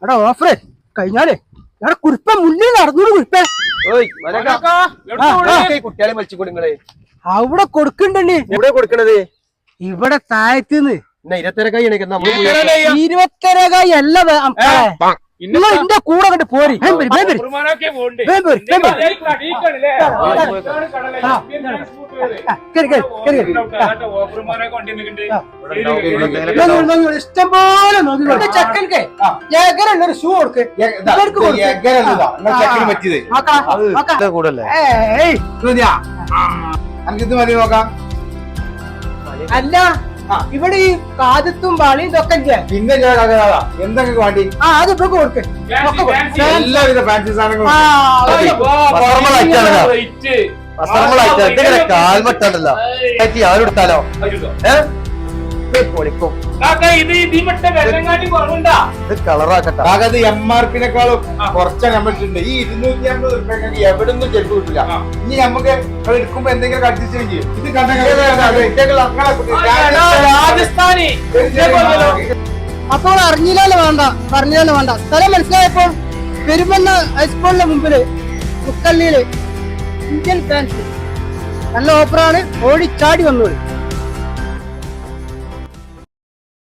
എടാ ഓഫറേ കഴിഞ്ഞാലേ എടാ കുറിപ്പ മുന്നിൽ നടന്നോളൂ കുറിപ്പേ കുട്ടികളെ മത്സ്യക്കൊടുങ്ങളെ അവിടെ കൊടുക്കണ്ടേ എവിടെ കൊടുക്കണത് ഇവിടെ താഴത്തുനിന്ന് 20 അല്ല എന്റെ കൂടെ കണ്ട് പോരി ഇഷ്ടംപോലെ ചെക്കൻക്ക് ഒരു ഷൂ കൊടുക്ക് അല്ല ഇവിടെ ഈ കാതത്തും പാളിയും ഇതൊക്കെ പിന്നെ എന്തൊക്കെ വേണ്ടി അത് ഇപ്പൊ കൊടുക്ക് എല്ലാവിധ ഫാൻസി സാധനങ്ങളും കാൽമട്ടല്ലോ അവരെടുത്താലോ കളറാക്കട്ടെ MRP-നേക്കാളും കുറച്ചാണ് നമ്മളിട്ടുണ്ട്. ഈ 250 റുപ്യക്ക് എവിടുന്നും ചെരുപ്പ് കിട്ടില്ല. ഇനി നമുക്ക് എടുക്കുമ്പോ എന്തെങ്കിലും അഡ്ജസ്റ്റ് ചെയ്യും. ഇത് അപ്പോൾ അറിഞ്ഞില്ലാലോ വേണ്ട പറഞ്ഞാലോ വേണ്ട സ്ഥലം മനസ്സിലായപ്പോ പെരുമണ്ണ ഹൈസ്കൂളിന്റെ മുമ്പില് മുക്കള്ളിയില് ഇന്ത്യൻ ഫാൻസ് നല്ല ഓഫറാണ് ഓടിച്ചാടി വന്നോളൂ.